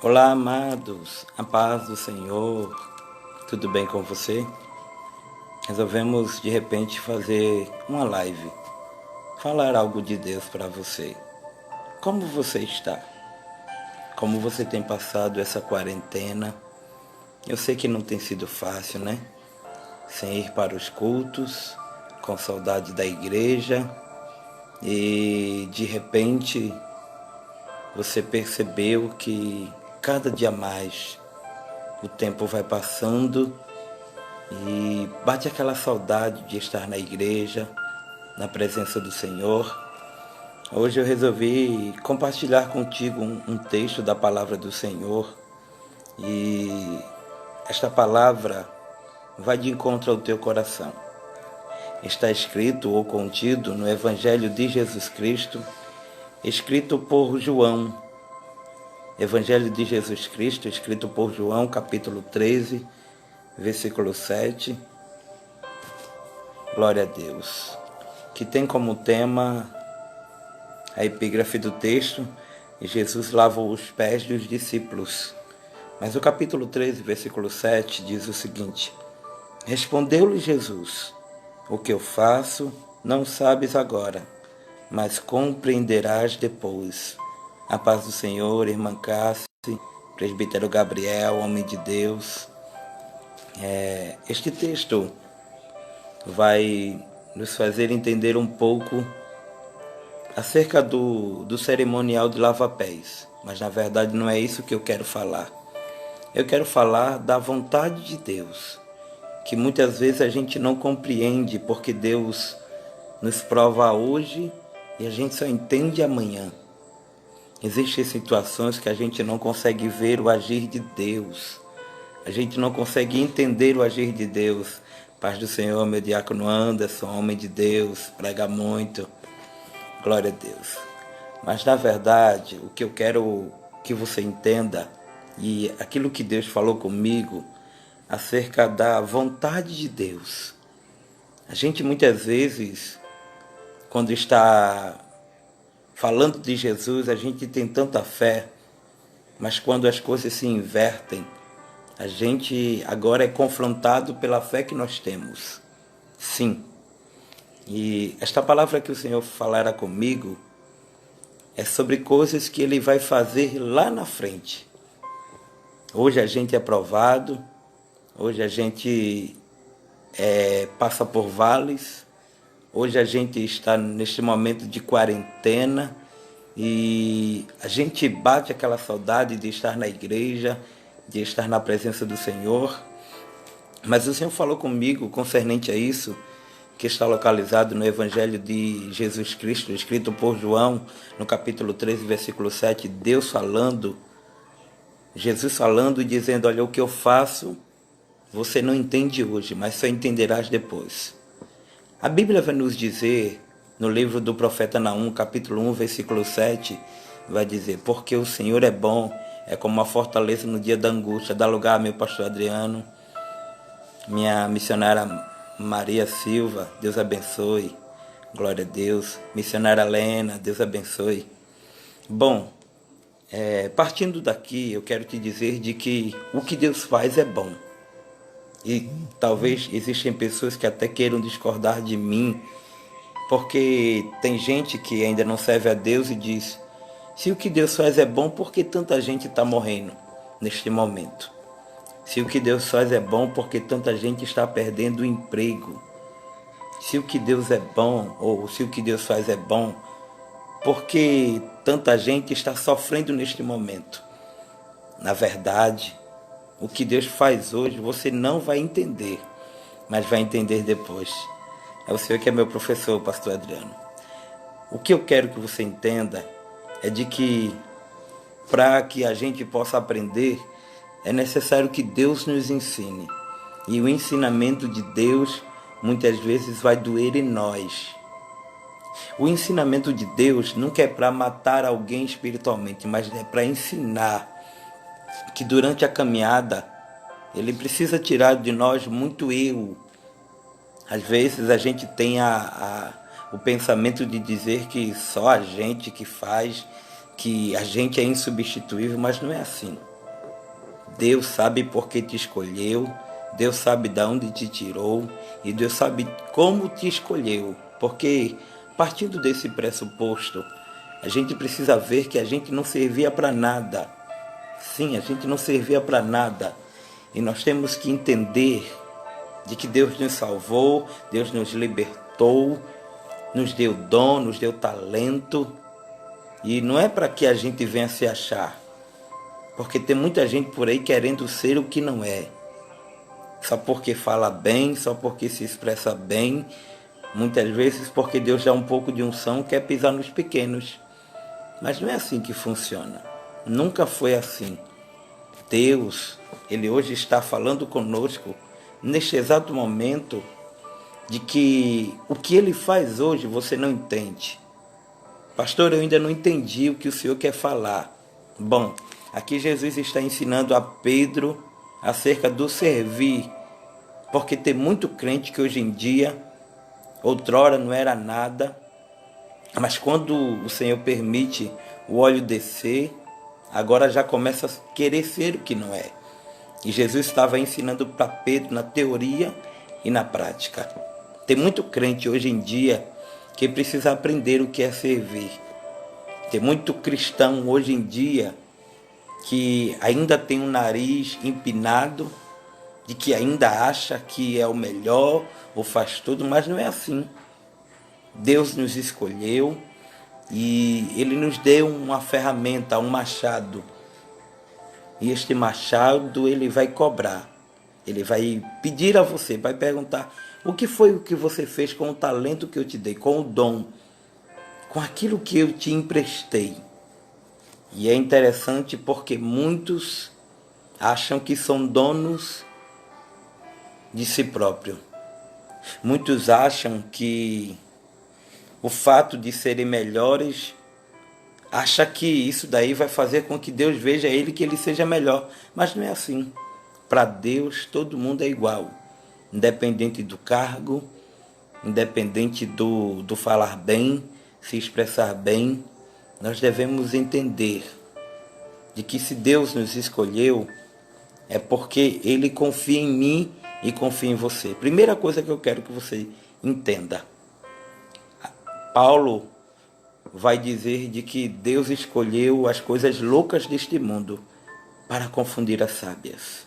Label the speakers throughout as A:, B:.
A: Olá, amados, a paz do Senhor, tudo bem com você? Resolvemos de repente fazer uma live, falar algo de Deus para você. Como você está? Como você tem passado essa quarentena? Eu sei que não tem sido fácil, né? Sem ir para os cultos, com saudade da igreja e de repente você percebeu que cada dia mais o tempo vai passando e bate aquela saudade de estar na igreja, na presença do Senhor. Hoje eu resolvi compartilhar contigo um texto da palavra do Senhor e esta palavra vai de encontro ao teu coração. Está escrito ou contido no Evangelho de Jesus Cristo, escrito por João. Evangelho de Jesus Cristo, escrito por João, capítulo 13, versículo 7. Glória a Deus. Que tem como tema a epígrafe do texto, Jesus lava os pés dos discípulos. Mas o capítulo 13, versículo 7 diz o seguinte: Respondeu-lhe Jesus: O que eu faço não sabes agora, mas compreenderás depois. A paz do Senhor, irmã Cássia, presbítero Gabriel, homem de Deus. Este texto vai nos fazer entender um pouco acerca do cerimonial de lava-pés. Mas na verdade não é isso que eu quero falar. Eu quero falar da vontade de Deus, que muitas vezes a gente não compreende, porque Deus nos prova hoje e a gente só entende amanhã. Existem situações que a gente não consegue ver o agir de Deus. A gente não consegue entender o agir de Deus. Paz do Senhor, meu diácono Anderson, homem de Deus, prega muito. Glória a Deus. Mas na verdade, o que eu quero que você entenda, e aquilo que Deus falou comigo, acerca da vontade de Deus. A gente muitas vezes, quando está falando de Jesus, a gente tem tanta fé, mas quando as coisas se invertem, a gente agora é confrontado pela fé que nós temos. Sim. E esta palavra que o Senhor falará comigo é sobre coisas que Ele vai fazer lá na frente. Hoje a gente é provado, hoje a gente passa por vales, hoje a gente está neste momento de quarentena e a gente bate aquela saudade de estar na igreja, de estar na presença do Senhor. Mas o Senhor falou comigo concernente a isso, que está localizado no Evangelho de Jesus Cristo, escrito por João, no capítulo 13, versículo 7, Jesus falando e dizendo: olha, o que eu faço, você não entende hoje, mas só entenderás depois. A Bíblia vai nos dizer, no livro do profeta Naum, capítulo 1, versículo 7, vai dizer: porque o Senhor é bom, é como uma fortaleza no dia da angústia. Dá lugar, meu pastor Adriano, minha missionária Maria Silva, Deus abençoe, glória a Deus. Missionária Lena, Deus abençoe. Bom, partindo daqui, eu quero te dizer de que o que Deus faz é bom. E talvez existem pessoas que até queiram discordar de mim, porque tem gente que ainda não serve a Deus e diz: se o que Deus faz é bom, por que tanta gente está morrendo neste momento? Se o que Deus faz é bom, por que tanta gente está perdendo o emprego? Se o que Deus é bom, ou se o que Deus faz é bom, por que tanta gente está sofrendo neste momento? Na verdade, o que Deus faz hoje você não vai entender, mas vai entender depois. É o Senhor que é meu professor, pastor Adriano. O que eu quero que você entenda é de que para que a gente possa aprender, é necessário que Deus nos ensine. E o ensinamento de Deus muitas vezes vai doer em nós. O ensinamento de Deus nunca é para matar alguém espiritualmente, mas é para ensinar que durante a caminhada Ele precisa tirar de nós muito eu. Às vezes a gente tem o pensamento de dizer que só a gente que faz, que a gente é insubstituível, mas não é assim. Deus sabe por que te escolheu, Deus sabe de onde te tirou e Deus sabe como te escolheu. Porque, partindo desse pressuposto, a gente precisa ver que a gente não servia para nada. Sim, a gente não servia para nada. E nós temos que entender de que Deus nos salvou, Deus nos libertou, nos deu dom, nos deu talento. E não é para que a gente venha se achar. Porque tem muita gente por aí querendo ser o que não é. Só porque fala bem, só porque se expressa bem. Muitas vezes porque Deus dá um pouco de unção, quer pisar nos pequenos. Mas não é assim que funciona. Nunca foi assim. Deus, Ele hoje está falando conosco, neste exato momento, de que o que Ele faz hoje você não entende. Pastor, eu ainda não entendi o que o Senhor quer falar. Bom, aqui Jesus está ensinando a Pedro acerca do servir. Porque tem muito crente que hoje em dia, outrora não era nada, mas quando o Senhor permite o óleo descer, agora já começa a querer ser o que não é. E Jesus estava ensinando para Pedro na teoria e na prática. Tem muito crente hoje em dia que precisa aprender o que é servir. Tem muito cristão hoje em dia que ainda tem um nariz empinado, de que ainda acha que é o melhor ou faz tudo, mas não é assim. Deus nos escolheu e Ele nos deu uma ferramenta, um machado. E este machado Ele vai cobrar. Ele vai pedir a você, vai perguntar: o que foi o que você fez com o talento que eu te dei, com o dom, com aquilo que eu te emprestei? E é interessante porque muitos acham que são donos de si próprio. Muitos acham que o fato de serem melhores, acha que isso daí vai fazer com que Deus veja ele, que ele seja melhor. Mas não é assim. Para Deus todo mundo é igual, independente do cargo, independente do falar bem, se expressar bem. Nós devemos entender de que se Deus nos escolheu, é porque Ele confia em mim e confia em você. Primeira coisa que eu quero que você entenda. Paulo vai dizer de que Deus escolheu as coisas loucas deste mundo para confundir as sábias.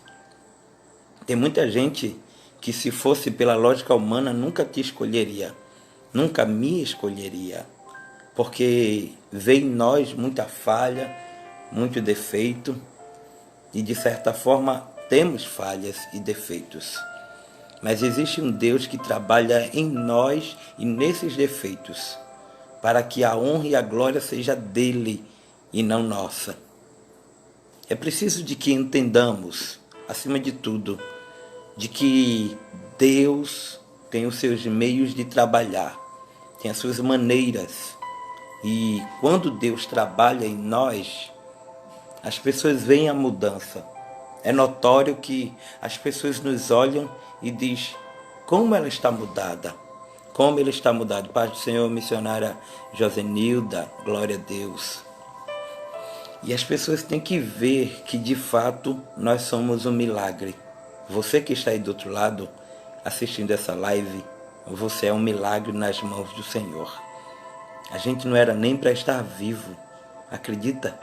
A: Tem muita gente que, se fosse pela lógica humana, nunca te escolheria, nunca me escolheria, porque vê em nós muita falha, muito defeito, e de certa forma temos falhas e defeitos. Mas existe um Deus que trabalha em nós e nesses defeitos, para que a honra e a glória seja dele e não nossa. É preciso de que entendamos, acima de tudo, de que Deus tem os seus meios de trabalhar, tem as suas maneiras. E quando Deus trabalha em nós, as pessoas veem a mudança. É notório que as pessoas nos olham e dizem: como ela está mudada, como ele está mudado. Paz do Senhor, missionária Josenilda, glória a Deus. E as pessoas têm que ver que de fato nós somos um milagre. Você que está aí do outro lado assistindo essa live, você é um milagre nas mãos do Senhor. A gente não era nem para estar vivo, acredita?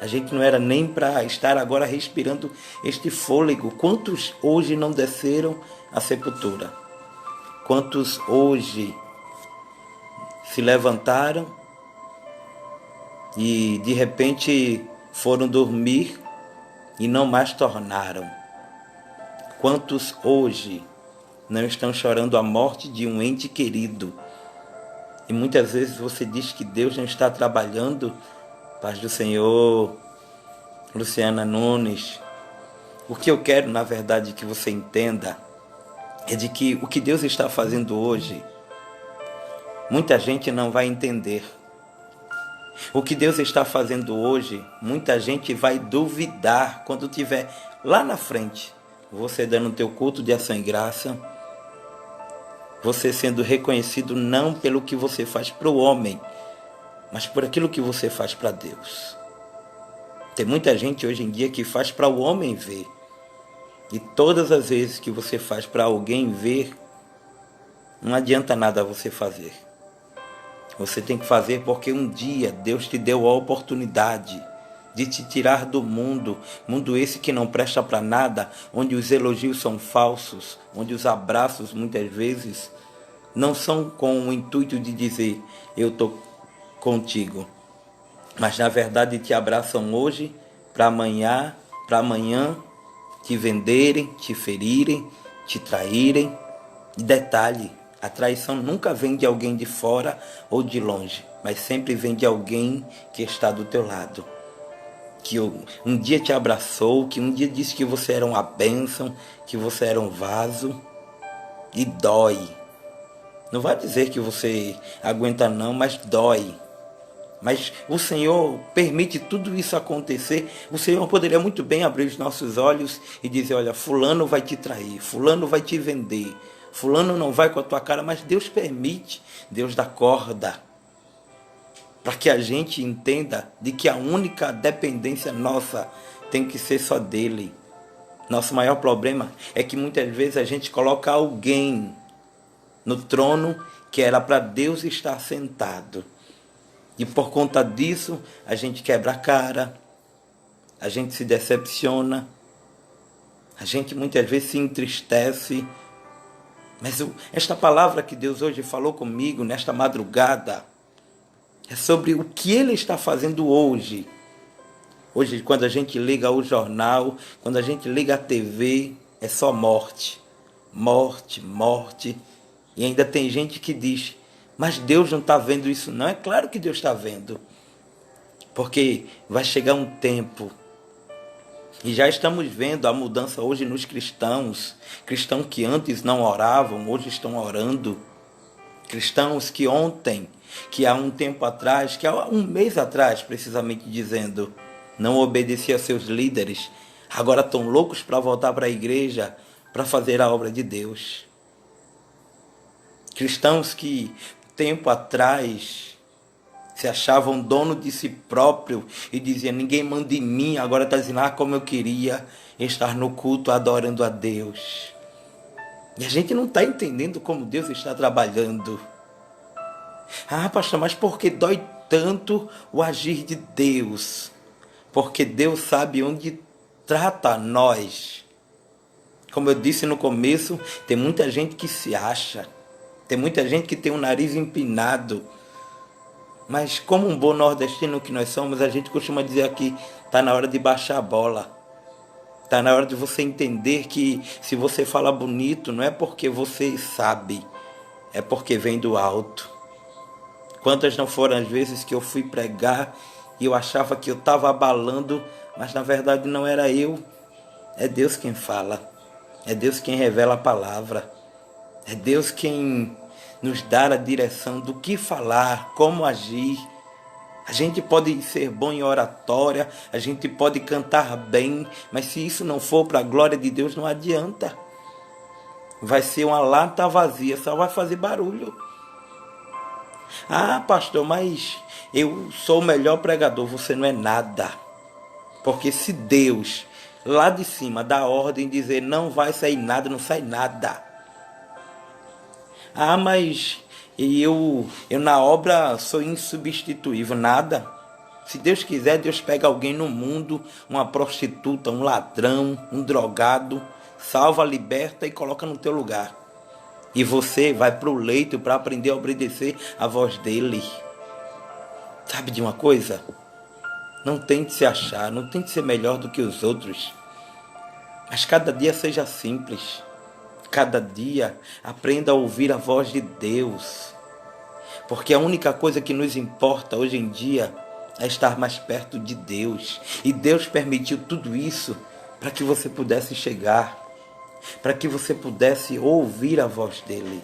A: A gente não era nem para estar agora respirando este fôlego. Quantos hoje não desceram à sepultura? Quantos hoje se levantaram e de repente foram dormir e não mais tornaram? Quantos hoje não estão chorando a morte de um ente querido? E muitas vezes você diz que Deus não está trabalhando. Paz do Senhor, Luciana Nunes. O que eu quero, na verdade, que você entenda é de que o que Deus está fazendo hoje, muita gente não vai entender. O que Deus está fazendo hoje, muita gente vai duvidar quando tiver lá na frente, você dando o teu culto de ação e graça, você sendo reconhecido não pelo que você faz para o homem, mas por aquilo que você faz para Deus. Tem muita gente hoje em dia que faz para o homem ver. E todas as vezes que você faz para alguém ver, não adianta nada você fazer. Você tem que fazer porque um dia Deus te deu a oportunidade de te tirar do mundo esse que não presta para nada, onde os elogios são falsos, onde os abraços muitas vezes não são com o intuito de dizer eu estou contigo, mas na verdade te abraçam hoje para amanhã te venderem, te ferirem, te traírem. E detalhe, a traição nunca vem de alguém de fora ou de longe, mas sempre vem de alguém que está do teu lado. Que um dia te abraçou, que um dia disse que você era uma bênção, que você era um vaso. E dói. Não vai dizer que você aguenta não, mas dói. Mas o Senhor permite tudo isso acontecer. O Senhor poderia muito bem abrir os nossos olhos e dizer, olha, fulano vai te trair, fulano vai te vender, fulano não vai com a tua cara, mas Deus permite, Deus dá corda, para que a gente entenda de que a única dependência nossa tem que ser só dele. Nosso maior problema é que muitas vezes a gente coloca alguém no trono que era para Deus estar sentado. E por conta disso, a gente quebra a cara, a gente se decepciona, a gente muitas vezes se entristece. Mas esta palavra que Deus hoje falou comigo, nesta madrugada, é sobre o que Ele está fazendo hoje. Hoje, quando a gente liga o jornal, quando a gente liga a TV, é só morte. Morte, morte. E ainda tem gente que diz, mas Deus não está vendo isso não. É claro que Deus está vendo. Porque vai chegar um tempo, e já estamos vendo a mudança hoje nos cristãos. Cristãos que antes não oravam, hoje estão orando. Cristãos que ontem, que há um tempo atrás, que há um mês atrás, precisamente dizendo, não obedecia a seus líderes, agora estão loucos para voltar para a igreja, para fazer a obra de Deus. Cristãos que tempo atrás se achavam dono de si próprio e diziam, ninguém manda em mim, agora está dizendo, como eu queria estar no culto adorando a Deus. E a gente não está entendendo como Deus está trabalhando. Pastor, mas por que dói tanto o agir de Deus? Porque Deus sabe onde trata nós. Como eu disse no começo, tem muita gente que se acha. Tem muita gente que tem o nariz empinado. Mas como um bom nordestino que nós somos, a gente costuma dizer aqui, está na hora de baixar a bola. Está na hora de você entender que se você fala bonito, não é porque você sabe, é porque vem do alto. Quantas não foram as vezes que eu fui pregar e eu achava que eu estava abalando, mas na verdade não era eu. É Deus quem fala. É Deus quem revela a palavra. É Deus quem nos dá a direção do que falar, como agir. A gente pode ser bom em oratória, a gente pode cantar bem, mas se isso não for para a glória de Deus, não adianta. Vai ser uma lata vazia, só vai fazer barulho. Pastor, mas eu sou o melhor pregador. Você não é nada. Porque se Deus, lá de cima, dá ordem de dizer não vai sair nada, não sai nada. Mas eu na obra sou insubstituível. Nada. Se Deus quiser, Deus pega alguém no mundo, uma prostituta, um ladrão, um drogado, salva, liberta e coloca no teu lugar. E você vai para o leito para aprender a obedecer a voz dele. Sabe de uma coisa? Não tente se achar, não tente ser melhor do que os outros. Mas cada dia seja simples. Cada dia aprenda a ouvir a voz de Deus. Porque a única coisa que nos importa hoje em dia é estar mais perto de Deus. E Deus permitiu tudo isso para que você pudesse chegar. Para que você pudesse ouvir a voz dele.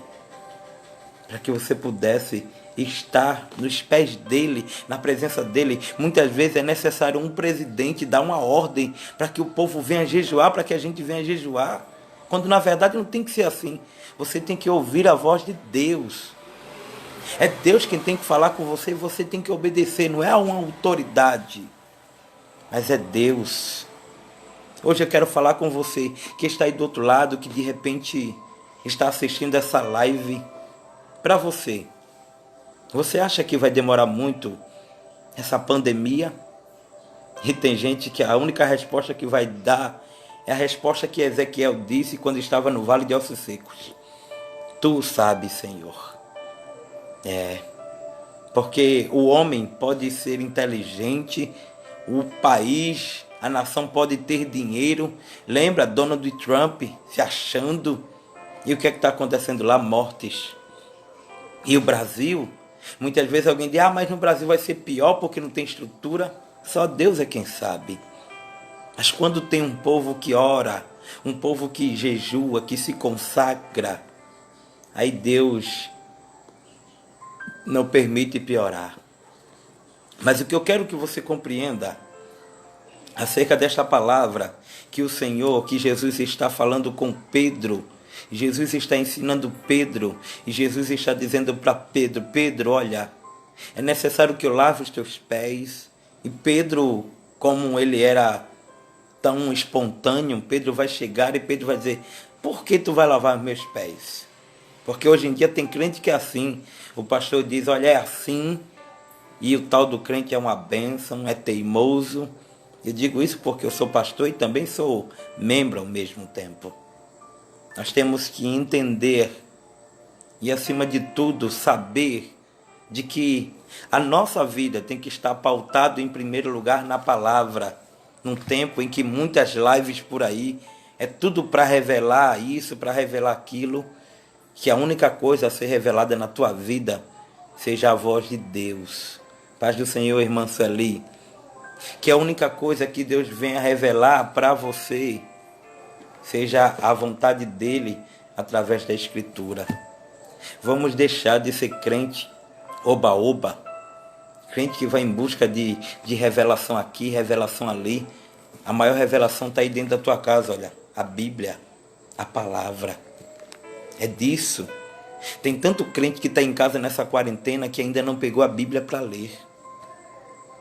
A: Para que você pudesse estar nos pés dele, na presença dele. Muitas vezes é necessário um presidente dar uma ordem para que o povo venha jejuar, para que a gente venha jejuar. Quando na verdade não tem que ser assim. Você tem que ouvir a voz de Deus. É Deus quem tem que falar com você e você tem que obedecer. Não é a uma autoridade. mas é Deus. Hoje eu quero falar com você que está aí do outro lado, que de repente está assistindo essa live. Para você, você acha que vai demorar muito essa pandemia? E tem gente que a única resposta que vai dar é a resposta que Ezequiel disse quando estava no vale de ossos secos. Tu sabes, Senhor. Porque o homem pode ser inteligente, o país, a nação pode ter dinheiro. Lembra Donald Trump se achando? E o que é que está acontecendo lá? Mortes. E o Brasil? Muitas vezes alguém diz, mas no Brasil vai ser pior porque não tem estrutura. Só Deus é quem sabe. Mas quando tem um povo que ora, um povo que jejua, que se consagra, aí Deus não permite piorar. Mas o que eu quero que você compreenda acerca desta palavra que o Senhor, que Jesus está falando com Pedro, Jesus está ensinando Pedro, e Jesus está dizendo para Pedro, Pedro, olha, é necessário que eu lave os teus pés. E Pedro, como ele era tão espontâneo, Pedro vai chegar e Pedro vai dizer, por que tu vai lavar meus pés? Porque hoje em dia tem crente que é assim. O pastor diz, olha, é assim, e o tal do crente é uma bênção, é teimoso. Eu digo isso porque eu sou pastor e também sou membro ao mesmo tempo. Nós temos que entender e, acima de tudo, saber de que a nossa vida tem que estar pautada em primeiro lugar na palavra. Num tempo em que muitas lives por aí é tudo para revelar isso, para revelar aquilo, que a única coisa a ser revelada na tua vida seja a voz de Deus. Paz do Senhor, irmã Sueli. Que a única coisa que Deus venha revelar para você seja a vontade dele através da Escritura. Vamos deixar de ser crente oba-oba, crente que vai em busca de revelação aqui, revelação ali. A maior revelação está aí dentro da tua casa, olha, a Bíblia, a palavra. É disso. Tem tanto crente que está em casa nessa quarentena que ainda não pegou a Bíblia para ler.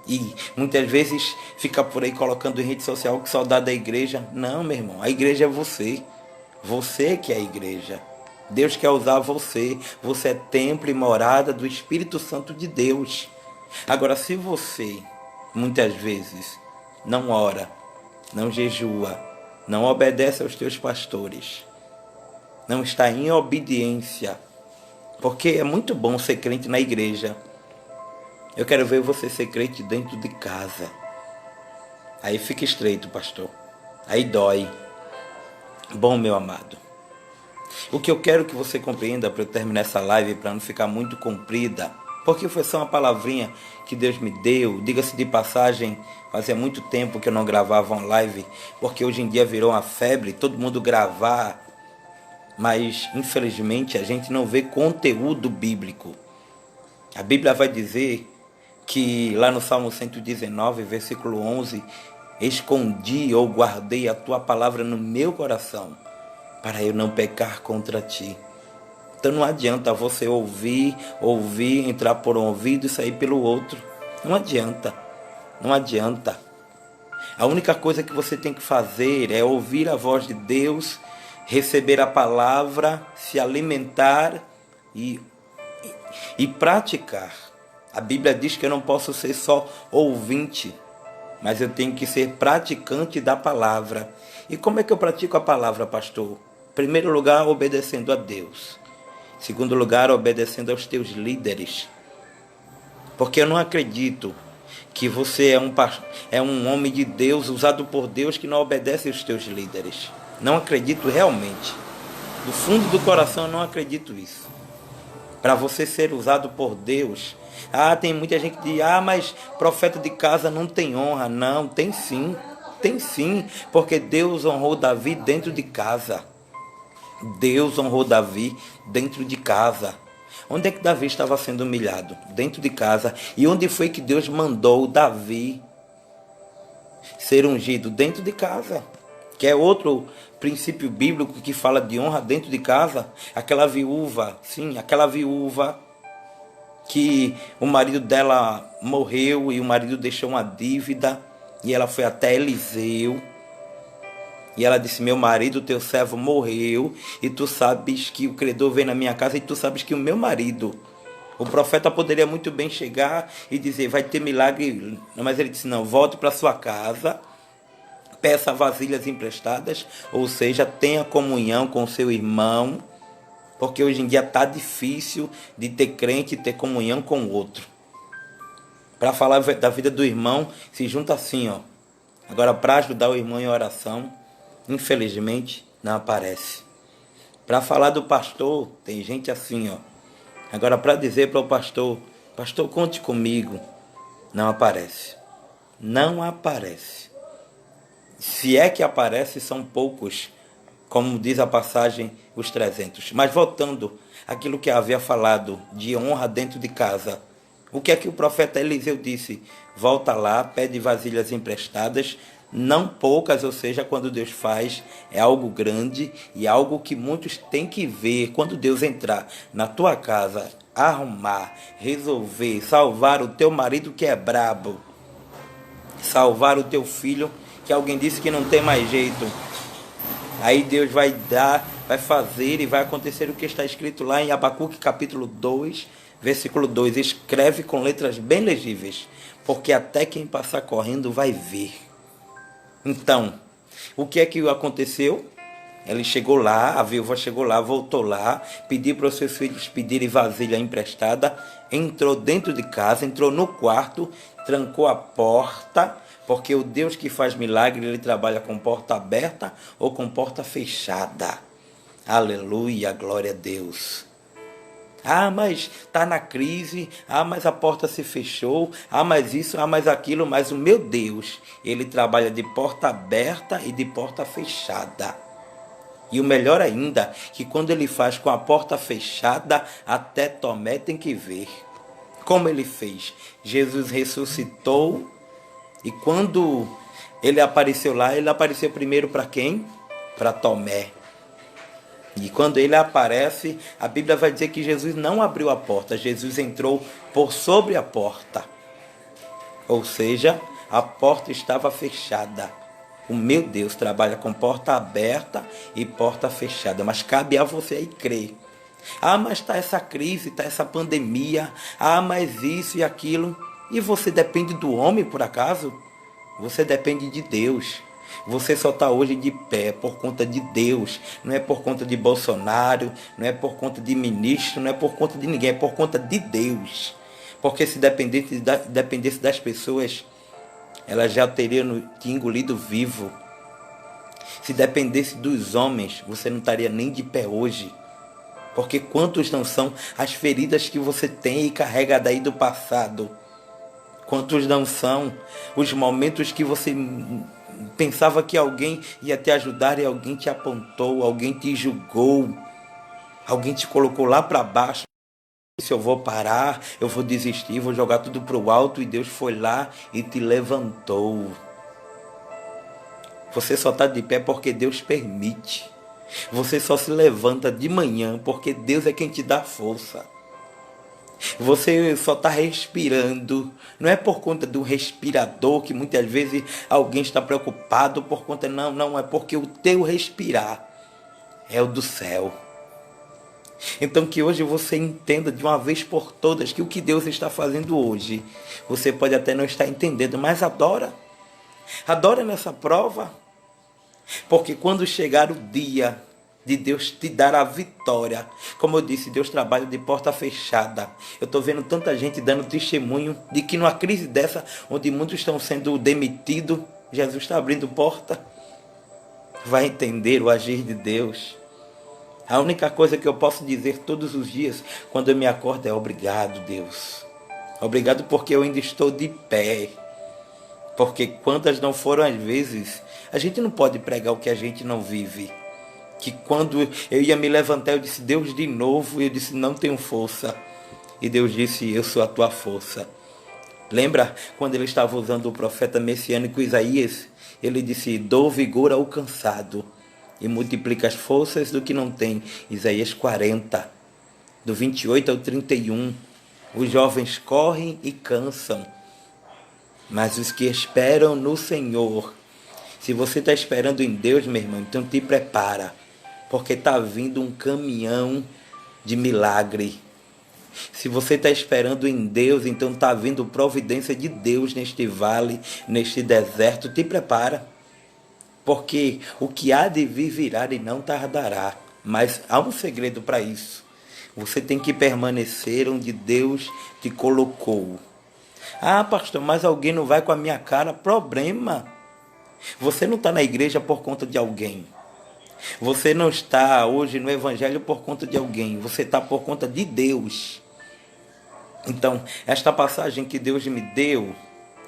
A: E muitas vezes fica por aí colocando em rede social que saudade da igreja. Não, meu irmão, a igreja é você. Você que é a igreja. Deus quer usar você. Você é templo e morada do Espírito Santo de Deus. Agora, se você, muitas vezes, não ora, não jejua, não obedece aos teus pastores, não está em obediência, porque é muito bom ser crente na igreja. Eu quero ver você ser crente dentro de casa. Aí fica estreito, pastor. Aí dói. Bom, meu amado, o que eu quero que você compreenda para eu terminar essa live, para não ficar muito comprida, porque foi só uma palavrinha que Deus me deu. Diga-se de passagem, fazia muito tempo que eu não gravava uma live, porque hoje em dia virou uma febre, todo mundo gravar, mas infelizmente a gente não vê conteúdo bíblico. A Bíblia vai dizer que lá no Salmo 119, versículo 11, escondi ou guardei a tua palavra no meu coração, para eu não pecar contra ti. Então não adianta você ouvir, entrar por um ouvido e sair pelo outro. Não adianta. A única coisa que você tem que fazer é ouvir a voz de Deus, receber a palavra, se alimentar e praticar. A Bíblia diz que eu não posso ser só ouvinte, mas eu tenho que ser praticante da palavra. E como é que eu pratico a palavra, pastor? Em primeiro lugar, obedecendo a Deus. Em segundo lugar, obedecendo aos teus líderes. Porque eu não acredito que você é um homem de Deus, usado por Deus, que não obedece aos teus líderes. Não acredito realmente. Do fundo do coração eu não acredito isso. Para você ser usado por Deus. Tem muita gente que diz, mas profeta de casa não tem honra. Não, tem sim. Tem sim, porque Deus honrou Davi dentro de casa. Deus honrou Davi dentro de casa. Onde é que Davi estava sendo humilhado? Dentro de casa. E onde foi que Deus mandou Davi ser ungido? Dentro de casa. Que é outro princípio bíblico que fala de honra dentro de casa. Aquela viúva, que o marido dela morreu e o marido deixou uma dívida. E ela foi até Eliseu. E ela disse: meu marido, teu servo, morreu. E tu sabes que o credor vem na minha casa. E tu sabes que o meu marido... O profeta poderia muito bem chegar e dizer: vai ter milagre. Mas ele disse: não, volte para sua casa. Peça vasilhas emprestadas. Ou seja, tenha comunhão com seu irmão. Porque hoje em dia está difícil de ter crente e ter comunhão com o outro. Para falar da vida do irmão, se junta assim, ó. Agora, para ajudar o irmão em oração, infelizmente, não aparece. Para falar do pastor, tem gente assim, ó. Agora, para dizer para o pastor: pastor, conte comigo, não aparece. Não aparece. Se é que aparece, são poucos, como diz a passagem, os 300. Mas voltando àquilo que havia falado de honra dentro de casa, o que é que o profeta Eliseu disse? Volta lá, pede vasilhas emprestadas, não poucas, ou seja, quando Deus faz, é algo grande e algo que muitos têm que ver. Quando Deus entrar na tua casa, arrumar, resolver, salvar o teu marido que é brabo, salvar o teu filho que alguém disse que não tem mais jeito, aí Deus vai dar, vai fazer e vai acontecer o que está escrito lá em Abacuque capítulo 2, versículo 2. Escreve com letras bem legíveis, porque até quem passar correndo vai ver. Então, o que é que aconteceu? Ele chegou lá, a viúva chegou lá, voltou lá, pediu para os seus filhos pedirem vasilha emprestada, entrou dentro de casa, entrou no quarto, trancou a porta, porque o Deus que faz milagre, ele trabalha com porta aberta ou com porta fechada. Aleluia, glória a Deus. Ah, mas está na crise. Ah, mas a porta se fechou. Ah, mas isso, ah, mas aquilo. Mas o meu Deus, ele trabalha de porta aberta e de porta fechada. E o melhor ainda, que quando ele faz com a porta fechada, até Tomé tem que ver. Como ele fez? Jesus ressuscitou. E quando ele apareceu lá, ele apareceu primeiro para quem? Para Tomé. E quando ele aparece, a Bíblia vai dizer que Jesus não abriu a porta, Jesus entrou por sobre a porta. Ou seja, a porta estava fechada. O meu Deus trabalha com porta aberta e porta fechada, mas cabe a você aí crer. Ah, mas está essa crise, está essa pandemia, ah, mas isso e aquilo. E você depende do homem, por acaso? Você depende de Deus. Você só está hoje de pé por conta de Deus. Não é por conta de Bolsonaro, não é por conta de ministro, não é por conta de ninguém, é por conta de Deus. Porque se dependesse das pessoas, elas já teriam te engolido vivo. Se dependesse dos homens, você não estaria nem de pé hoje. Porque quantos não são as feridas que você tem e carrega daí do passado? Quantos não são os momentos que você pensava que alguém ia te ajudar e alguém te apontou, alguém te julgou, alguém te colocou lá para baixo. Se eu vou parar, eu vou desistir, vou jogar tudo para o alto, e Deus foi lá e te levantou. Você só está de pé porque Deus permite. Você só se levanta de manhã porque Deus é quem te dá força. Você só está respirando, não é por conta do respirador, que muitas vezes alguém está preocupado por conta, não, é porque o teu respirar é o do céu. Então que hoje você entenda de uma vez por todas que o que Deus está fazendo hoje, você pode até não estar entendendo, mas adora nessa prova, porque quando chegar o dia de Deus te dar a vitória, como eu disse, Deus trabalha de porta fechada. Eu estou vendo tanta gente dando testemunho de que numa crise dessa, onde muitos estão sendo demitidos, Jesus está abrindo porta. Vai entender o agir de Deus. A única coisa que eu posso dizer todos os dias, quando eu me acordo, é obrigado, Deus. Obrigado porque eu ainda estou de pé. Porque quantas não foram as vezes, a gente não pode pregar o que a gente não vive. Que quando eu ia me levantar, eu disse, Deus, de novo, eu disse, não tenho força. E Deus disse, eu sou a tua força. Lembra quando ele estava usando o profeta messiânico Isaías? Ele disse, dou vigor ao cansado e multiplica as forças do que não tem. Isaías 40, do 28 ao 31. Os jovens correm e cansam. mas os que esperam no Senhor. Se você está esperando em Deus, meu irmão, então te prepara, porque está vindo um caminhão de milagre. Se você está esperando em Deus, então está vindo providência de Deus neste vale, neste deserto. Te prepara, porque o que há de vir virá e não tardará. Mas há um segredo para isso. Você tem que permanecer onde Deus te colocou. Ah, pastor, mas alguém não vai com a minha cara? Problema. Você não está na igreja por conta de alguém. Você não está hoje no evangelho por conta de alguém. Você está por conta de Deus. Então, esta passagem que Deus me deu,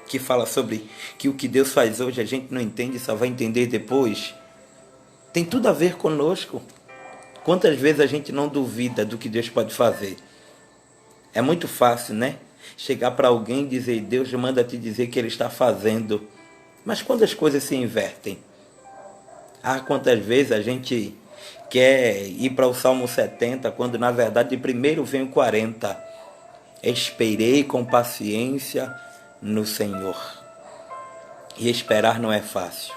A: que fala sobre que o que Deus faz hoje a gente não entende, só vai entender depois, tem tudo a ver conosco. Quantas vezes a gente não duvida do que Deus pode fazer? É muito fácil, né? Chegar para alguém e dizer, Deus manda te dizer que Ele está fazendo. Mas quando as coisas se invertem? Ah, quantas vezes a gente quer ir para o Salmo 70, quando na verdade primeiro vem o 40. Esperei com paciência no Senhor. E esperar não é fácil.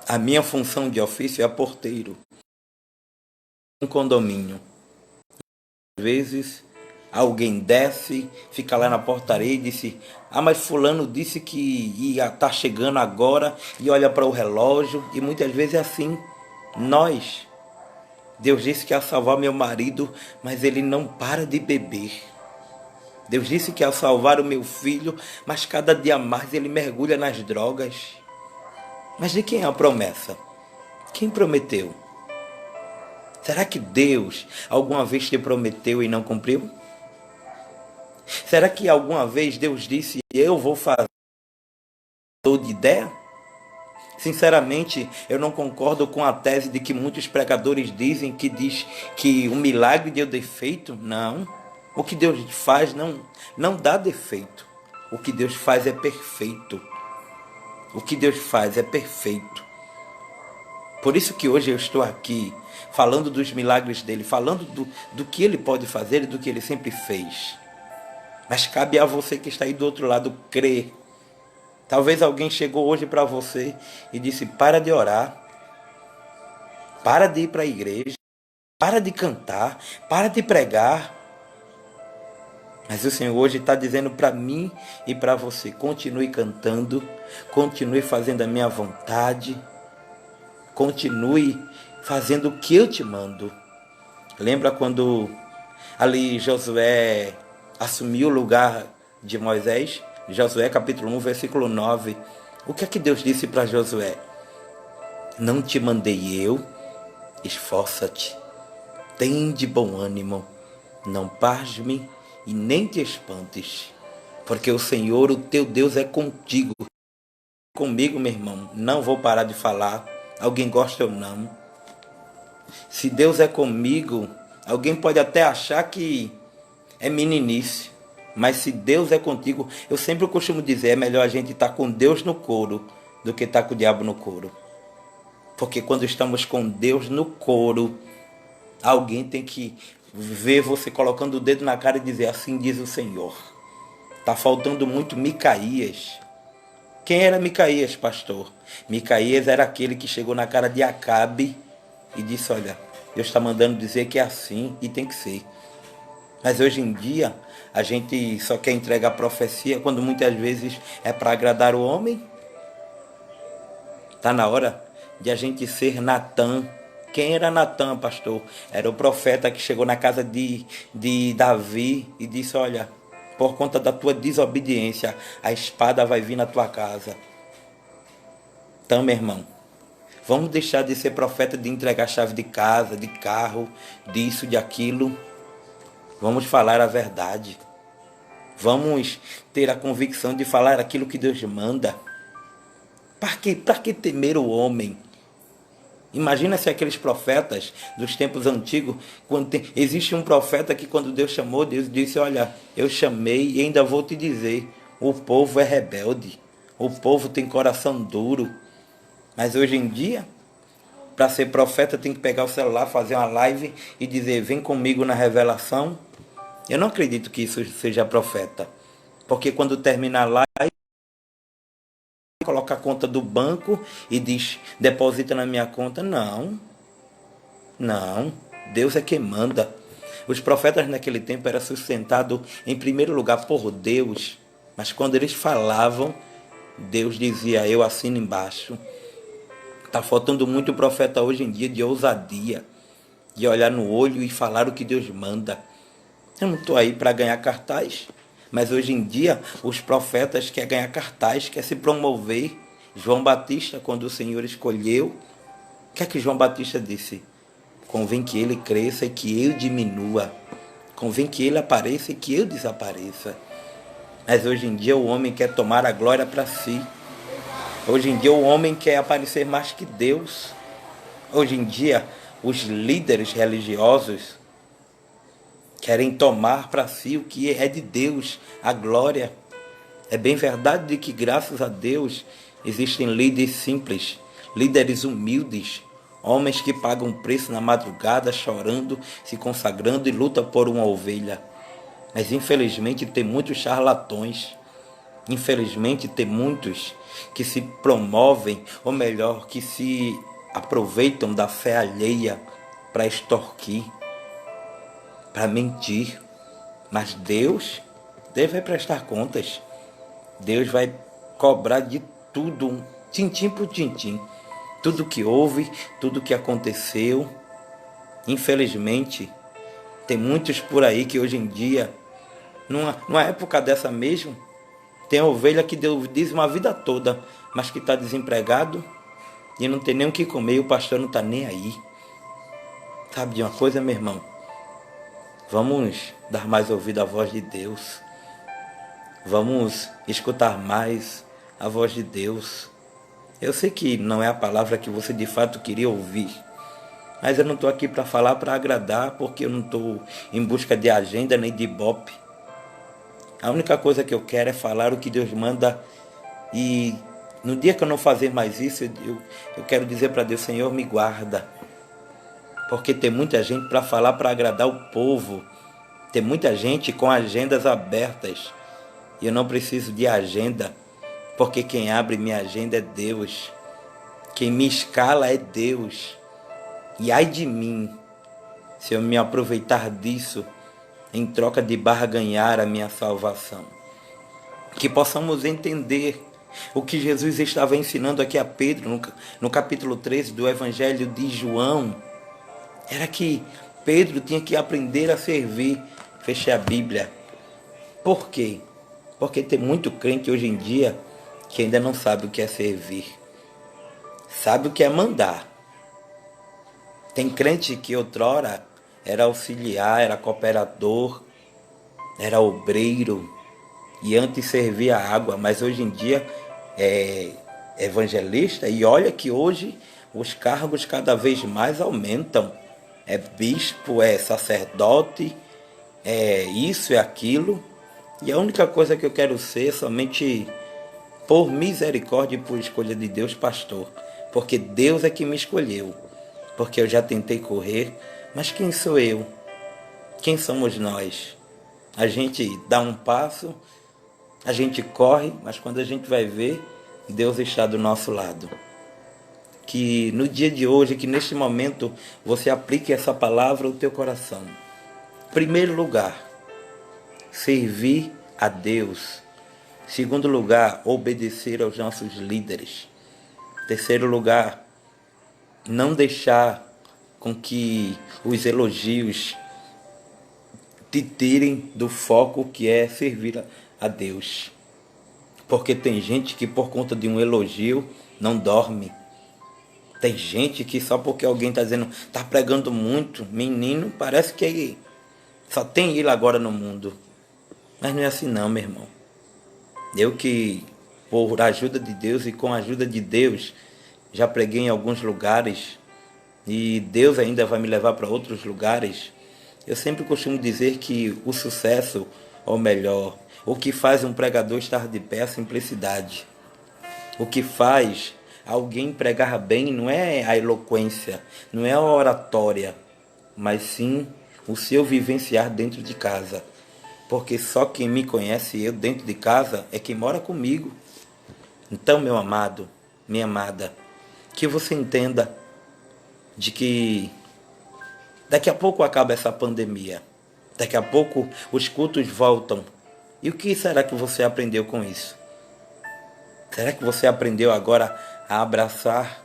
A: A minha função de ofício é porteiro. Um condomínio. Às vezes alguém desce, fica lá na portaria e disse, ah, mas fulano disse que ia estar chegando agora, e olha para o relógio, e muitas vezes é assim. Deus disse que ia salvar meu marido, mas ele não para de beber. Deus disse que ia salvar o meu filho, mas cada dia mais ele mergulha nas drogas. Mas de quem é a promessa? Quem prometeu? Será que Deus alguma vez te prometeu e não cumpriu? Será que alguma vez Deus disse, eu vou fazer toda ideia? Sinceramente, eu não concordo com a tese de que muitos pregadores dizem, que diz que o milagre deu defeito. Não. O que Deus faz não dá defeito. O que Deus faz é perfeito. O que Deus faz é perfeito. Por isso que hoje eu estou aqui, falando dos milagres dele, falando do que ele pode fazer e do que ele sempre fez. Mas cabe a você que está aí do outro lado crer. Talvez alguém chegou hoje para você e disse, para de orar, para de ir para a igreja, para de cantar, para de pregar. Mas o Senhor hoje está dizendo para mim e para você, continue cantando, continue fazendo a minha vontade, continue fazendo o que eu te mando. Lembra quando ali Josué assumiu o lugar de Moisés? Josué capítulo 1, versículo 9. O que é que Deus disse para Josué? Não te mandei eu? Esforça-te, tem de bom ânimo, não pasme e nem te espantes, porque o Senhor, o teu Deus, é contigo. Comigo, meu irmão, não vou parar de falar, alguém gosta ou não. Se Deus é comigo, alguém pode até achar que é meninice, mas se Deus é contigo, eu sempre costumo dizer, é melhor a gente estar com Deus no coro do que estar com o diabo no coro. Porque quando estamos com Deus no coro, alguém tem que ver você colocando o dedo na cara e dizer, assim diz o Senhor. Está faltando muito Micaías. Quem era Micaías, pastor? Micaías era aquele que chegou na cara de Acabe e disse, olha, Deus está mandando dizer que é assim e tem que ser. Mas hoje em dia, a gente só quer entregar profecia quando muitas vezes é para agradar o homem. Está na hora de a gente ser Natã. Quem era Natã, pastor? Era o profeta que chegou na casa de Davi e disse, olha, por conta da tua desobediência, a espada vai vir na tua casa. Então, meu irmão, vamos deixar de ser profeta de entregar chave de casa, de carro, disso, de aquilo. Vamos falar a verdade. Vamos ter a convicção de falar aquilo que Deus manda. Para que temer o homem? Imagina se aqueles profetas dos tempos antigos, existe um profeta que quando Deus chamou, Deus disse, olha, eu chamei e ainda vou te dizer, o povo é rebelde, o povo tem coração duro. Mas hoje em dia, para ser profeta tem que pegar o celular, fazer uma live e dizer, vem comigo na revelação. Eu não acredito que isso seja profeta. Porque quando terminar lá, coloca a conta do banco e diz, deposita na minha conta. Não, não. Deus é quem manda. Os profetas naquele tempo eram sustentados em primeiro lugar por Deus. Mas quando eles falavam, Deus dizia, eu assino embaixo. Está faltando muito profeta hoje em dia de ousadia, de olhar no olho e falar o que Deus manda. Eu não estou aí para ganhar cartaz, mas hoje em dia os profetas querem ganhar cartaz, querem se promover. João Batista, quando o Senhor escolheu, o que é que João Batista disse? Convém que ele cresça e que eu diminua. Convém que ele apareça e que eu desapareça. Mas hoje em dia o homem quer tomar a glória para si. Hoje em dia o homem quer aparecer mais que Deus. Hoje em dia os líderes religiosos querem tomar para si o que é de Deus, a glória. É bem verdade de que graças a Deus existem líderes simples, líderes humildes, homens que pagam preço na madrugada, chorando, se consagrando e lutam por uma ovelha. Mas infelizmente tem muitos charlatões. Infelizmente tem muitos que se promovem, ou melhor, que se aproveitam da fé alheia para extorquir, para mentir. Mas Deus vai prestar contas. Deus vai cobrar de tudo, tintim por tintim. Tudo que houve, tudo que aconteceu. Infelizmente, tem muitos por aí que hoje em dia, numa época dessa mesmo, tem ovelha que deu dízimo a vida toda, mas que está desempregado e não tem nem o que comer e o pastor não está nem aí. Sabe de uma coisa, meu irmão? Vamos dar mais ouvido à voz de Deus. Vamos escutar mais a voz de Deus. Eu sei que não é a palavra que você de fato queria ouvir, mas eu não estou aqui para falar para agradar, porque eu não estou em busca de agenda nem de ibope. A única coisa que eu quero é falar o que Deus manda. E no dia que eu não fazer mais isso, eu quero dizer para Deus, Senhor, me guarda. Porque tem muita gente para falar para agradar o povo. Tem muita gente com agendas abertas. E eu não preciso de agenda, porque quem abre minha agenda é Deus. Quem me escala é Deus. E ai de mim, se eu me aproveitar disso, em troca de barganhar a minha salvação. Que possamos entender o que Jesus estava ensinando aqui a Pedro, no capítulo 13 do Evangelho de João. Era que Pedro tinha que aprender a servir. Fechei a Bíblia. Por quê? Porque tem muito crente hoje em dia que ainda não sabe o que é servir. Sabe o que é mandar. Tem crente que outrora era auxiliar, era cooperador, era obreiro e antes servia água, mas hoje em dia é evangelista. E olha que hoje os cargos cada vez mais aumentam. É bispo, é sacerdote, é isso, é aquilo. E a única coisa que eu quero ser, somente por misericórdia e por escolha de Deus, pastor. Porque Deus é que me escolheu. Porque eu já tentei correr, mas quem sou eu? Quem somos nós? A gente dá um passo, a gente corre, mas quando a gente vai ver, Deus está do nosso lado. Que no dia de hoje, que neste momento, você aplique essa palavra ao teu coração. Primeiro lugar, servir a Deus. Segundo lugar, obedecer aos nossos líderes. Terceiro lugar, não deixar com que os elogios te tirem do foco que é servir a Deus. Porque tem gente que por conta de um elogio não dorme. Tem gente que só porque alguém está dizendo, está pregando muito, menino, parece que só tem ele agora no mundo. Mas não é assim não, meu irmão. Eu que, por ajuda de Deus e com a ajuda de Deus, já preguei em alguns lugares e Deus ainda vai me levar para outros lugares. Eu sempre costumo dizer que o sucesso, ou melhor, o que faz um pregador estar de pé é a simplicidade. O que faz alguém pregar bem não é a eloquência, não é a oratória, mas sim o seu vivenciar dentro de casa. porque só quem me conhece eu dentro de casa é quem mora comigo. Então, meu amado, minha amada, que você entenda de que daqui a pouco acaba essa pandemia. Daqui a pouco os cultos voltam. E o que será que você aprendeu com isso? Será que você aprendeu agora a abraçar?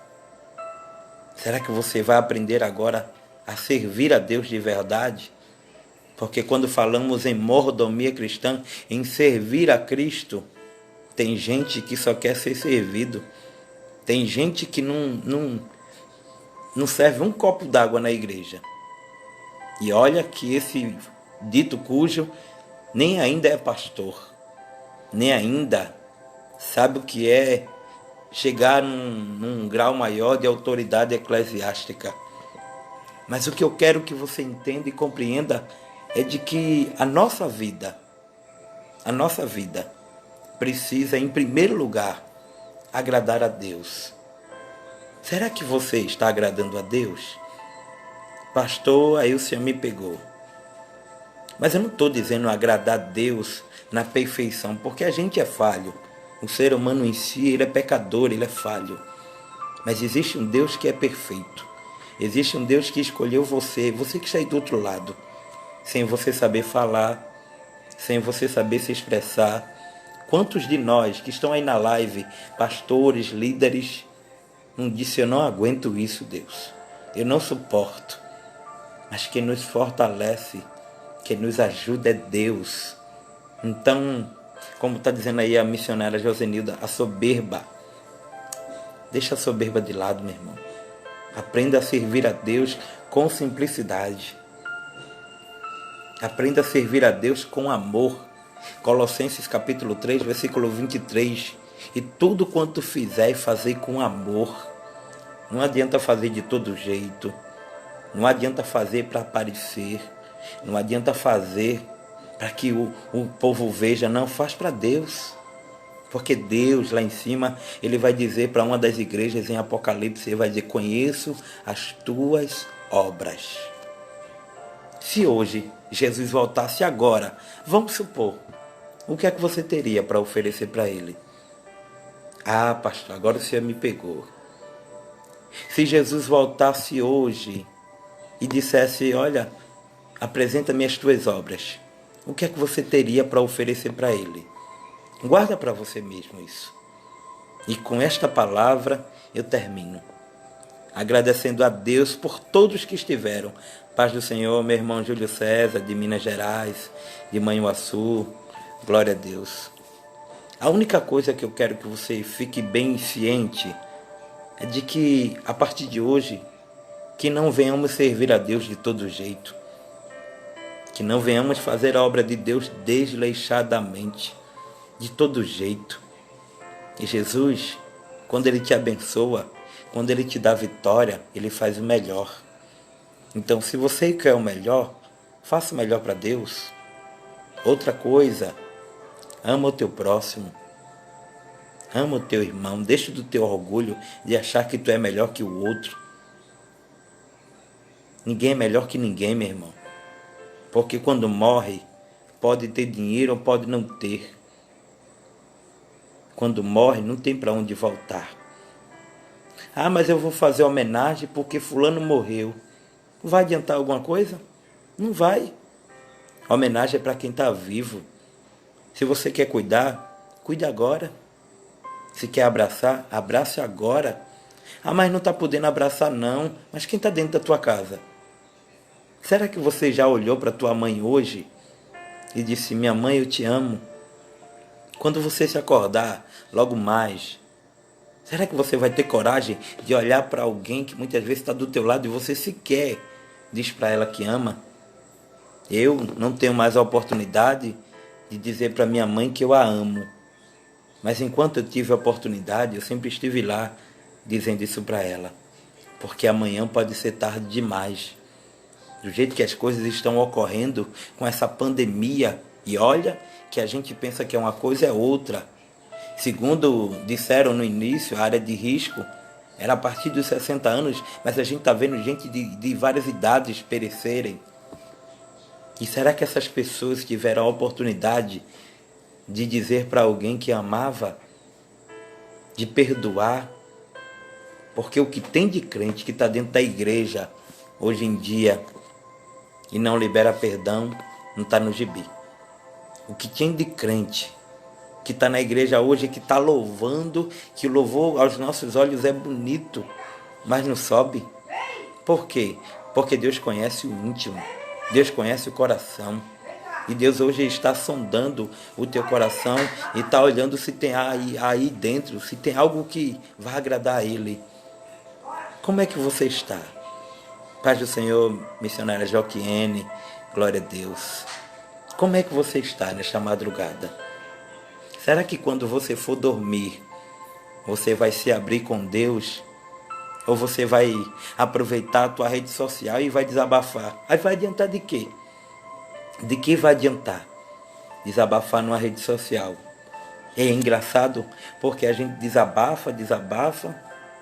A: Será que você vai aprender agora a servir a Deus de verdade? Porque quando falamos em mordomia cristã, em servir a Cristo, tem gente que só quer ser servido. Tem gente que não serve um copo d'água na igreja. E olha que esse dito cujo nem ainda é pastor, nem ainda sabe o que é chegar num grau maior de autoridade eclesiástica. Mas o que eu quero que você entenda e compreenda é de que a nossa vida precisa, em primeiro lugar, agradar a Deus. Será que você está agradando a Deus? Pastor, aí o Senhor me pegou. Mas eu não estou dizendo agradar a Deus na perfeição, porque a gente é falho. O ser humano em si, ele é pecador, ele é falho. Mas existe um Deus que é perfeito. Existe um Deus que escolheu você que está aí do outro lado, sem você saber falar, sem você saber se expressar. Quantos de nós que estão aí na live, pastores, líderes, não disse, eu não aguento isso, Deus. Eu não suporto. Mas quem nos fortalece, quem nos ajuda é Deus. Então, como está dizendo aí a missionária Josenilda, a soberba. Deixa a soberba de lado, meu irmão. Aprenda a servir a Deus com simplicidade. Aprenda a servir a Deus com amor. Colossenses capítulo 3, versículo 23. E tudo quanto fizer, fazei com amor. Não adianta fazer de todo jeito. Não adianta fazer para aparecer. Não adianta fazer para que o povo veja. Não, faz para Deus. Porque Deus lá em cima, Ele vai dizer para uma das igrejas em Apocalipse, Ele vai dizer, conheço as tuas obras. Se hoje Jesus voltasse agora, vamos supor, o que é que você teria para oferecer para Ele? Ah, pastor, agora o Senhor me pegou. Se Jesus voltasse hoje e dissesse, olha, apresenta-me as tuas obras, o que é que você teria para oferecer para Ele? Guarda para você mesmo isso. E com esta palavra eu termino. Agradecendo a Deus por todos que estiveram. Paz do Senhor, meu irmão Júlio César, de Minas Gerais, de Manhuaçu. Glória a Deus. A única coisa que eu quero que você fique bem ciente é de que, a partir de hoje, que não venhamos servir a Deus de todo jeito. Que não venhamos fazer a obra de Deus desleixadamente, de todo jeito. E Jesus, quando Ele te abençoa, quando Ele te dá vitória, Ele faz o melhor. Então, se você quer o melhor, faça o melhor para Deus. Outra coisa, ama o teu próximo. Ama o teu irmão. Deixa do teu orgulho de achar que tu é melhor que o outro. Ninguém é melhor que ninguém, meu irmão. Porque quando morre, pode ter dinheiro ou pode não ter. Quando morre, não tem para onde voltar. Ah, mas eu vou fazer homenagem porque fulano morreu. Vai adiantar alguma coisa? Não vai. Homenagem é para quem está vivo. Se você quer cuidar, cuide agora. Se quer abraçar, abrace agora. Ah, mas não está podendo abraçar não. Mas quem está dentro da tua casa? Será que você já olhou para tua mãe hoje e disse, minha mãe, eu te amo? Quando você se acordar, logo mais, será que você vai ter coragem de olhar para alguém que muitas vezes está do teu lado e você sequer diz para ela que ama? Eu não tenho mais a oportunidade de dizer para minha mãe que eu a amo. Mas enquanto eu tive a oportunidade, eu sempre estive lá dizendo isso para ela. Porque amanhã pode ser tarde demais. Do jeito que as coisas estão ocorrendo com essa pandemia. E olha que a gente pensa que é uma coisa, é outra. Segundo disseram no início, a área de risco era a partir dos 60 anos, mas a gente está vendo gente de várias idades perecerem. E será que essas pessoas tiveram a oportunidade de dizer para alguém que amava, de perdoar? Porque o que tem de crente que está dentro da igreja hoje em dia e não libera perdão, não está no gibi. O que tem de crente que está na igreja hoje, que está louvando, que o louvor aos nossos olhos é bonito, mas não sobe. Por quê? Porque Deus conhece o íntimo, Deus conhece o coração. E Deus hoje está sondando o teu coração e está olhando se tem aí dentro, se tem algo que vai agradar a Ele. Como é que você está? Paz do Senhor, missionária Joquiene, glória a Deus. Como é que você está nesta madrugada? Será que quando você for dormir, você vai se abrir com Deus? Ou você vai aproveitar a tua rede social e vai desabafar? Aí vai adiantar de quê? De que vai adiantar desabafar numa rede social? É engraçado porque a gente desabafa,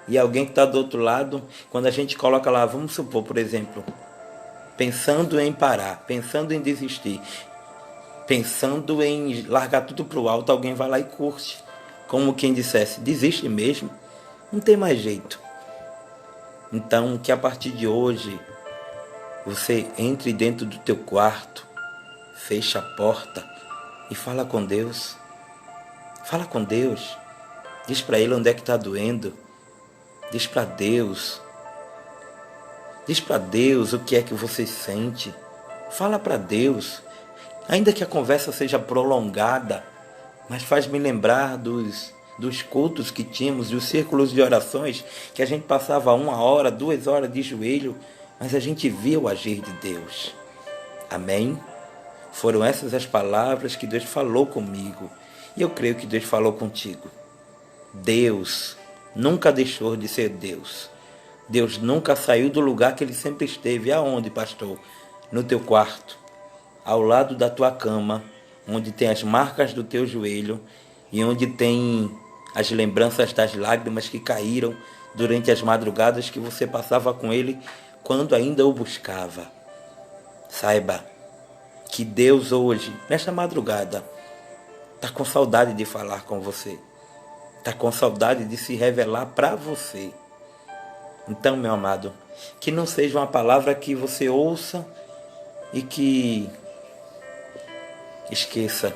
A: e alguém que está do outro lado, quando a gente coloca lá, vamos supor, por exemplo, pensando em parar, pensando em desistir, pensando em largar tudo para o alto, alguém vai lá e curte. Como quem dissesse, desiste mesmo, não tem mais jeito. Então, que a partir de hoje, você entre dentro do teu quarto, fecha a porta e fala com Deus. Fala com Deus. Diz para Ele onde é que está doendo. Diz para Deus. Diz para Deus o que é que você sente. Fala para Deus. Ainda que a conversa seja prolongada, mas faz-me lembrar dos cultos que tínhamos, dos círculos de orações, que a gente passava 1 hora, 2 horas de joelho, mas a gente via o agir de Deus. Amém? Foram essas as palavras que Deus falou comigo. E eu creio que Deus falou contigo. Deus nunca deixou de ser Deus. Deus nunca saiu do lugar que Ele sempre esteve. Aonde, pastor? No teu quarto, ao lado da tua cama, onde tem as marcas do teu joelho e onde tem as lembranças das lágrimas que caíram durante as madrugadas que você passava com Ele quando ainda o buscava. Saiba que Deus hoje, nesta madrugada, está com saudade de falar com você. Está com saudade de se revelar para você. Então, meu amado, que não seja uma palavra que você ouça e que esqueça,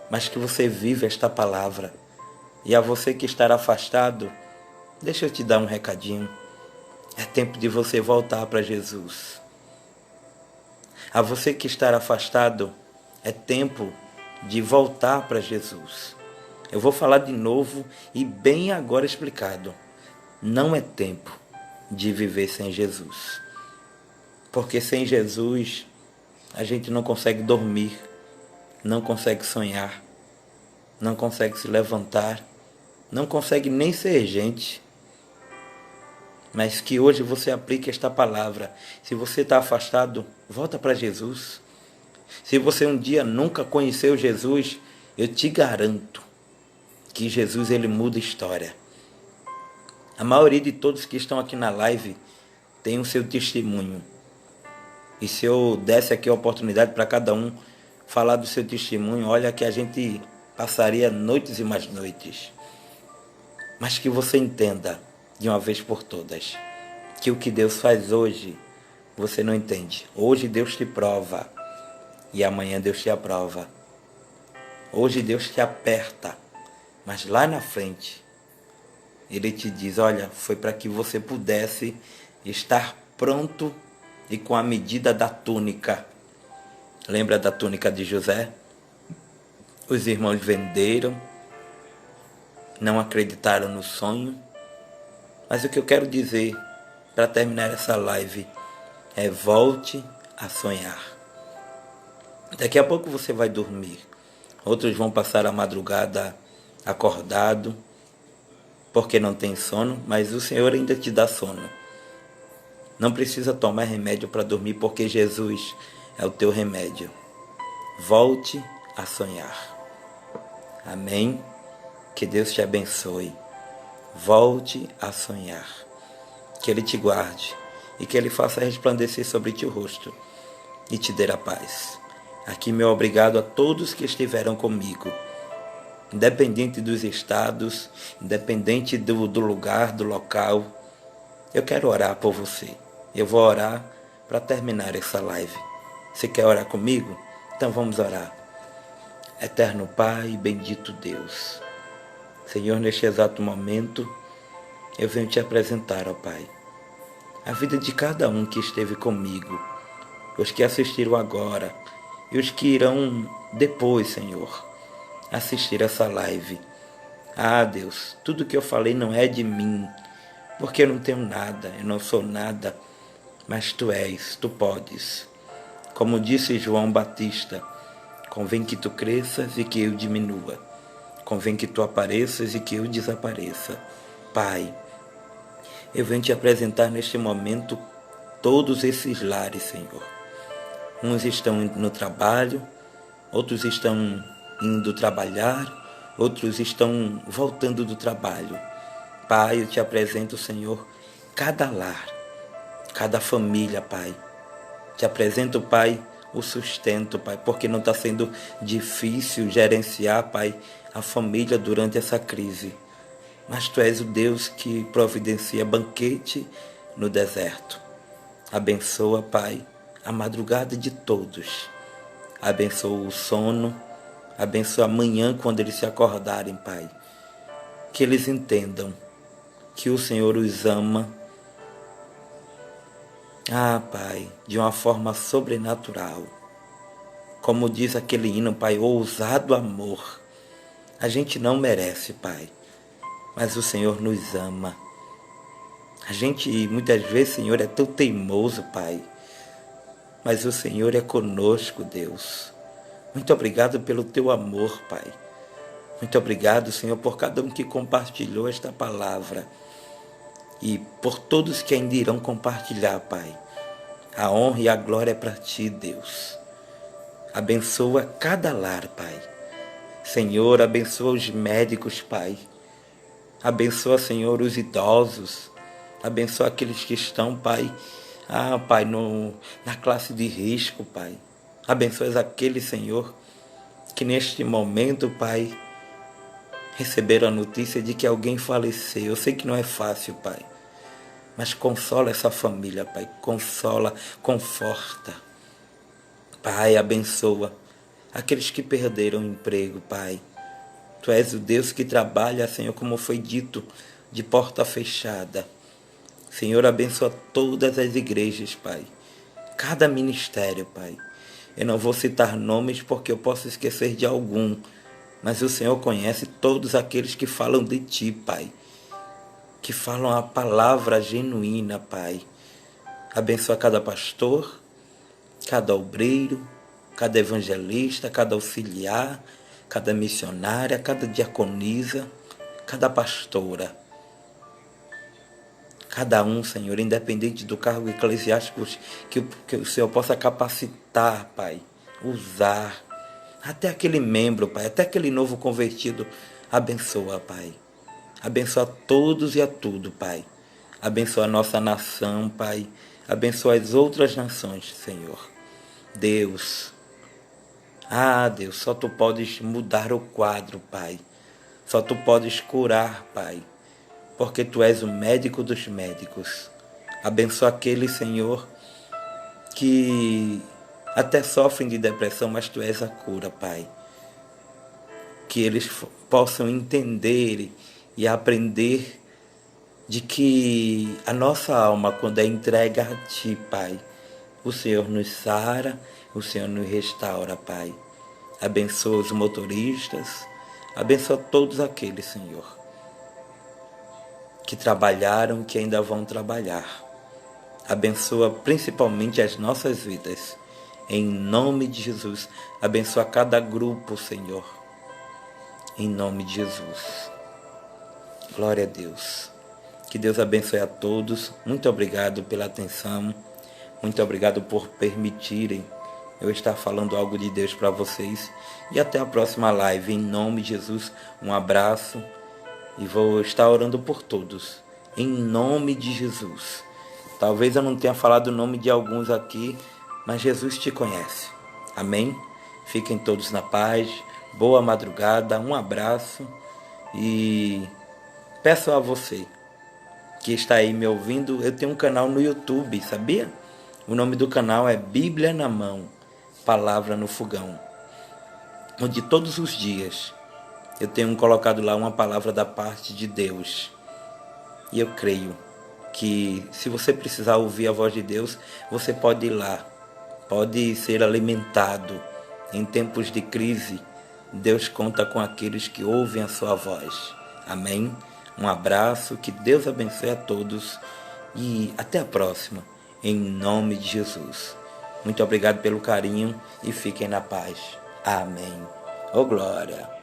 A: mas que você viva esta palavra. E a você que estará afastado, deixa eu te dar um recadinho. É tempo de você voltar para Jesus. A você que estará afastado, é tempo de voltar para Jesus. Eu vou falar de novo e bem agora explicado. Não é tempo de viver sem Jesus. Porque sem Jesus, a gente não consegue dormir, não consegue sonhar, não consegue se levantar, não consegue nem ser gente. Mas que hoje você aplique esta palavra. Se você está afastado, volta para Jesus. Se você um dia nunca conheceu Jesus, eu te garanto que Jesus ele muda a história. A maioria de todos que estão aqui na live tem o seu testemunho. E se eu desse aqui a oportunidade para cada um falar do seu testemunho, olha que a gente passaria noites e mais noites. Mas que você entenda de uma vez por todas que o que Deus faz hoje você não entende. Hoje Deus te prova e amanhã Deus te aprova. Hoje Deus te aperta, mas lá na frente Ele te diz, olha, foi para que você pudesse estar pronto e com a medida da túnica. Lembra da túnica de José? Os irmãos venderam, não acreditaram no sonho. Mas o que eu quero dizer para terminar essa live é volte a sonhar. Daqui a pouco você vai dormir. Outros vão passar a madrugada acordado porque não tem sono, mas o Senhor ainda te dá sono. Não precisa tomar remédio para dormir porque Jesus é o teu remédio. Volte a sonhar. Amém? Que Deus te abençoe. Volte a sonhar. Que Ele te guarde e que Ele faça resplandecer sobre ti o rosto e te dê a paz. Aqui, meu obrigado a todos que estiveram comigo, independente dos estados, independente do lugar, do local. Eu quero orar por você. Eu vou orar para terminar essa live. Você quer orar comigo? Então vamos orar. Eterno Pai, bendito Deus. Senhor, neste exato momento, eu venho te apresentar, ó Pai, a vida de cada um que esteve comigo, os que assistiram agora e os que irão depois, Senhor, assistir essa live. Ah, Deus, tudo que eu falei não é de mim, porque eu não tenho nada, eu não sou nada, mas Tu és, Tu podes. Como disse João Batista, convém que Tu cresças e que eu diminua. Convém que Tu apareças e que eu desapareça. Pai, eu venho te apresentar neste momento todos esses lares, Senhor. Uns estão no trabalho, outros estão indo trabalhar, outros estão voltando do trabalho. Pai, eu te apresento, Senhor, cada lar, cada família, Pai. Te apresento, Pai, o sustento, Pai, porque não está sendo difícil gerenciar, Pai, a família durante essa crise. Mas Tu és o Deus que providencia banquete no deserto. Abençoa, Pai, a madrugada de todos. Abençoa o sono. Abençoa amanhã quando eles se acordarem, Pai. Que eles entendam que o Senhor os ama. Ah, Pai, de uma forma sobrenatural. Como diz aquele hino, Pai, ousado amor. A gente não merece, Pai, mas o Senhor nos ama. A gente, muitas vezes, Senhor, é tão teimoso, Pai, mas o Senhor é conosco, Deus. Muito obrigado pelo Teu amor, Pai. Muito obrigado, Senhor, por cada um que compartilhou esta palavra e por todos que ainda irão compartilhar, Pai. A honra e a glória é para Ti, Deus. Abençoa cada lar, Pai. Senhor, abençoa os médicos, Pai. Abençoa, Senhor, os idosos. Abençoa aqueles que estão, Pai, Pai, na classe de risco, Pai. Abençoa aqueles, Senhor, que neste momento, Pai, receberam a notícia de que alguém faleceu. Eu sei que não é fácil, Pai, mas consola essa família, Pai. Consola, conforta. Pai, abençoa aqueles que perderam o emprego, Pai. Tu és o Deus que trabalha, Senhor, como foi dito, de porta fechada. Senhor, abençoa todas as igrejas, Pai. Cada ministério, Pai. Eu não vou citar nomes porque eu posso esquecer de algum, mas o Senhor conhece todos aqueles que falam de Ti, Pai. Que falam a palavra genuína, Pai. Abençoa cada pastor, cada obreiro, cada evangelista, cada auxiliar, cada missionária, cada diaconisa, cada pastora. Cada um, Senhor, independente do cargo eclesiástico, que o Senhor possa capacitar, Pai, usar. Até aquele membro, Pai, até aquele novo convertido. Abençoa, Pai. Abençoa a todos e a tudo, Pai. Abençoa a nossa nação, Pai. Abençoa as outras nações, Senhor. Deus. Deus, só Tu podes mudar o quadro, Pai. Só Tu podes curar, Pai. Porque Tu és o médico dos médicos. Abençoa aqueles, Senhor, que até sofrem de depressão, mas Tu és a cura, Pai. Que eles possam entender e aprender de que a nossa alma, quando é entregue a Ti, Pai, o Senhor nos sara, o Senhor nos restaura, Pai. Abençoa os motoristas, abençoa todos aqueles, Senhor, que trabalharam, que ainda vão trabalhar. Abençoa principalmente as nossas vidas. Em nome de Jesus, abençoa cada grupo, Senhor. Em nome de Jesus. Glória a Deus. Que Deus abençoe a todos. Muito obrigado pela atenção. Muito obrigado por permitirem eu estar falando algo de Deus para vocês. E até a próxima live. Em nome de Jesus, um abraço. E vou estar orando por todos. Em nome de Jesus. Talvez eu não tenha falado o nome de alguns aqui, mas Jesus te conhece. Amém? Fiquem todos na paz. Boa madrugada, um abraço e peço a você que está aí me ouvindo, eu tenho um canal no YouTube, sabia? O nome do canal é Bíblia na Mão, Palavra no Fogão, onde todos os dias eu tenho colocado lá uma palavra da parte de Deus. E eu creio que se você precisar ouvir a voz de Deus, você pode ir lá, pode ser alimentado. Em tempos de crise, Deus conta com aqueles que ouvem a sua voz. Amém? Um abraço, que Deus abençoe a todos e até a próxima, em nome de Jesus. Muito obrigado pelo carinho e fiquem na paz. Amém. Ô glória!